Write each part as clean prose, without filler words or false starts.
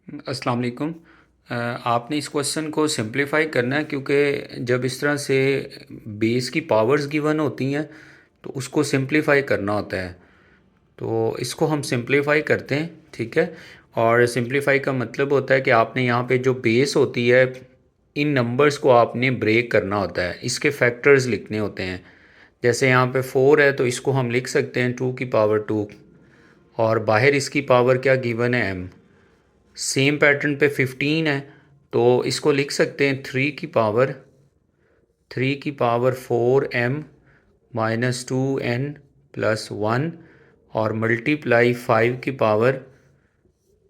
अस्सलाम वालेकुम। आपने इस क्वेश्चन को सिंपलीफाई करना है, क्योंकि जब इस तरह से बेस की पावर्स गिवन होती हैं तो उसको सिंपलीफाई करना होता है। तो इसको हम सिंपलीफाई करते हैं, ठीक है। और सिंपलीफाई का मतलब होता है कि आपने यहाँ पे जो बेस होती है, इन नंबर्स को आपने ब्रेक करना होता है, इसके फैक्टर्स लिखने होते हैं। जैसे यहाँ पे 4 है तो इसको हम लिख सकते हैं 2 की पावर 2, और बाहर इसकी पावर क्या गिवन है, m। सेम पैटर्न पे 15 है तो इसको लिख सकते हैं 3 की पावर 4m -2n+1, और मल्टीप्लाई 5 की पावर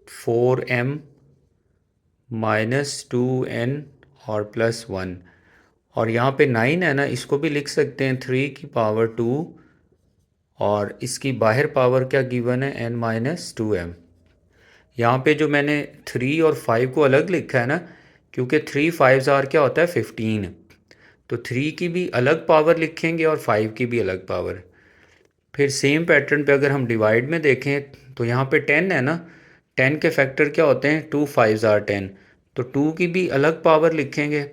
4m -2n और +1। और यहाँ पे 9 है ना, इसको भी लिख सकते हैं 3 की पावर 2, और इसकी बाहर पावर क्या गिवन है, n-2m। यहाँ पे जो मैंने 3 और 5 को अलग लिखा है ना, क्योंकि 3 5 क्या होता है 15, तो 3 की भी अलग पावर लिखेंगे और 5 की भी अलग पावर। फिर सेम पैटर्न पे अगर हम डिवाइड में देखें तो यहाँ पे 10 है ना, 10 के फैक्टर क्या होते हैं, 2 5 10, तो 2 की भी अलग पावर लिखेंगे,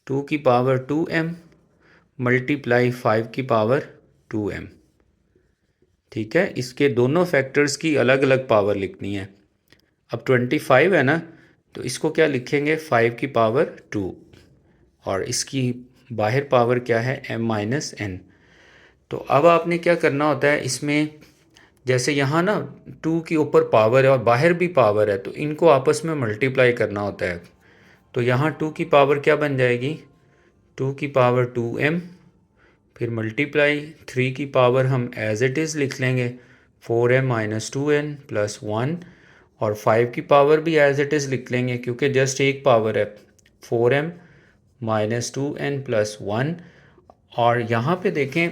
2 की पावर 2m मल्टीप्लाई 5 की पावर 2m। ठीक है, इसके दोनों फैक्टर्स की अलग अलग पावर लिखनी है। अब 25 है ना, तो इसको क्या लिखेंगे, 5 की पावर 2, और इसकी बाहर पावर क्या है, m-n। तो अब आपने क्या करना होता है इसमें, जैसे यहाँ ना 2 के ऊपर पावर है और बाहर भी पावर है, तो इनको आपस में मल्टीप्लाई करना होता है। तो यहाँ 2 की पावर क्या बन जाएगी, 2 की पावर 2m, फिर मल्टीप्लाई 3 की पावर हम एज इट इज़ लिख लेंगे 4m -2n+1, और 5 की पावर भी एज इट इज़ लिख लेंगे क्योंकि जस्ट एक पावर है, 4m -2n+1। और यहाँ पे देखें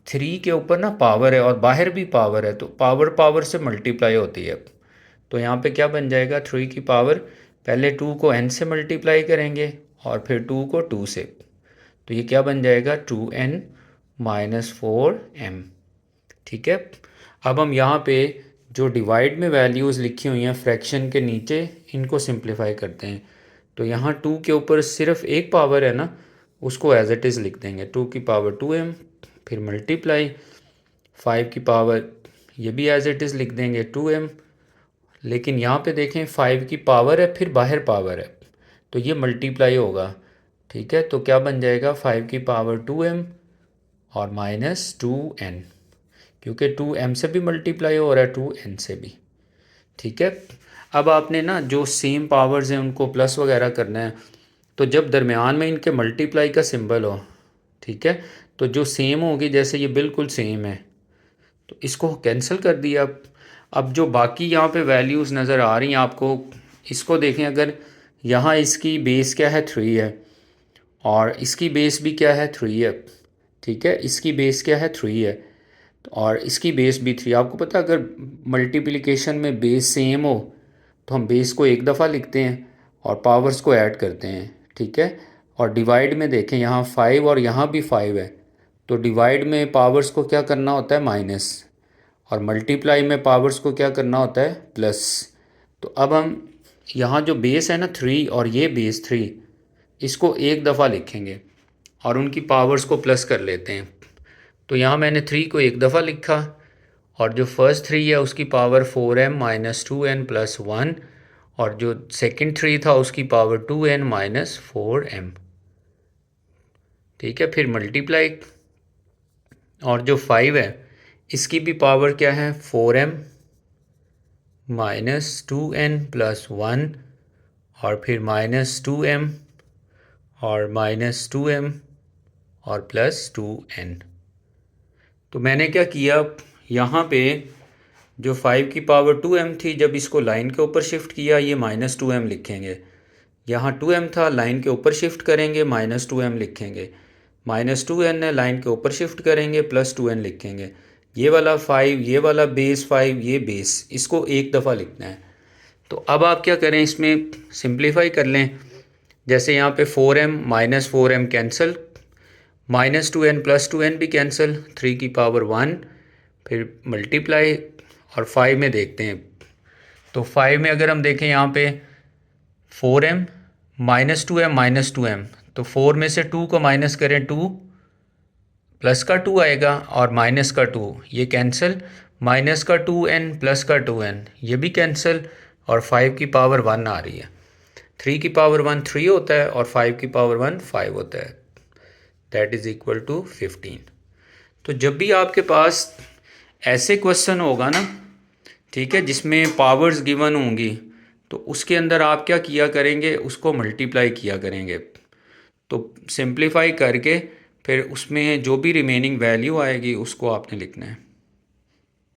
3 के ऊपर ना पावर है और बाहर भी पावर है, तो पावर पावर से मल्टीप्लाई होती है। तो यहाँ पे क्या बन जाएगा, 3 की पावर, पहले 2 को n से मल्टीप्लाई करेंगे और फिर 2 को 2 से, तो ये क्या बन जाएगा, 2n-4m। ठीक है। अब हम यहाँ पे जो डिवाइड में वैल्यूज़ लिखी हुई हैं फ्रैक्शन के नीचे, इनको सिंप्लीफाई करते हैं। तो यहाँ 2 के ऊपर सिर्फ एक पावर है ना, उसको एज इट इज़ लिख देंगे 2 की पावर 2m, फिर मल्टीप्लाई 5 की पावर, ये भी एज इट इज़ लिख देंगे 2m। लेकिन यहाँ पे देखें 5 की पावर है फिर बाहर पावर है, तो ये मल्टीप्लाई होगा। ठीक है, तो क्या बन जाएगा, 5 की पावर 2m और -2n, क्योंकि 2m से भी मल्टीप्लाई हो रहा है 2n से भी। ठीक है। अब आपने ना जो सेम पावर्स हैं उनको प्लस वगैरह करना है, तो जब दरमियान में इनके मल्टीप्लाई का सिंबल हो, ठीक है, तो जो सेम होगी, जैसे ये बिल्कुल सेम है तो इसको कैंसिल कर दिया। अब जो बाकी यहाँ पे वैल्यूज़ नज़र आ रही हैं आपको, इसको देखें, अगर यहाँ इसकी बेस क्या है, 3 है, और इसकी बेस भी क्या है, 3 है। ठीक है, इसकी बेस क्या है, 3 है, और इसकी बेस भी 3। आपको पता है अगर मल्टीप्लिकेशन में बेस सेम हो तो हम बेस को एक दफ़ा लिखते हैं और पावर्स को ऐड करते हैं। ठीक है, और डिवाइड में देखें, यहाँ 5 और यहाँ भी 5 है, तो डिवाइड में पावर्स को क्या करना होता है, माइनस, और मल्टीप्लाई में पावर्स को क्या करना होता है, प्लस। तो अब हम यहाँ जो बेस है ना 3 और ये बेस 3, इसको एक दफ़ा लिखेंगे और उनकी पावर्स को प्लस कर लेते हैं। तो यहाँ मैंने 3 को एक दफ़ा लिखा, और जो फर्स्ट 3 है उसकी पावर 4m -2n+1, और जो सेकंड 3 था उसकी पावर 2n -4m। ठीक है, फिर मल्टीप्लाई, और जो 5 है इसकी भी पावर क्या है, 4m -2n+1, और फिर -2m और -2m और +2n। तो मैंने क्या किया, यहाँ पे जो 5 की पावर 2m थी, जब इसको लाइन के ऊपर शिफ्ट किया, ये -2m लिखेंगे। यहाँ 2m था, लाइन के ऊपर शिफ्ट करेंगे, -2m लिखेंगे। -2n है, लाइन के ऊपर शिफ्ट करेंगे, +2n लिखेंगे। ये वाला 5, ये वाला बेस 5, ये बेस, इसको एक दफ़ा लिखना है। तो अब आप क्या करें, इसमें सिंप्लीफाई कर लें। जैसे यहाँ पे 4m -4m कैंसिल, -2n+2n भी कैंसिल, 3 की पावर 1, फिर मल्टीप्लाई, और 5 में देखते हैं तो 5 में अगर हम देखें यहाँ पे 4m -2m, तो 4 में से 2 को माइनस करें 2, प्लस का 2 आएगा और माइनस का 2, ये कैंसिल, माइनस का 2n प्लस का 2n ये भी कैंसिल, और 5 की पावर 1 आ रही है। 3 की पावर 1 3 होता है और 5 की पावर 1 5 होता है, दैट इज़ इक्वल टू 15। तो जब भी आपके पास ऐसे क्वेश्चन होगा ना, ठीक है, जिसमें पावर्स गिवन होंगी, तो उसके अंदर आप क्या किया करेंगे, उसको मल्टीप्लाई किया करेंगे। तो सिंप्लीफाई करके फिर उसमें जो भी रिमेनिंग वैल्यू आएगी उसको आपने लिखना है।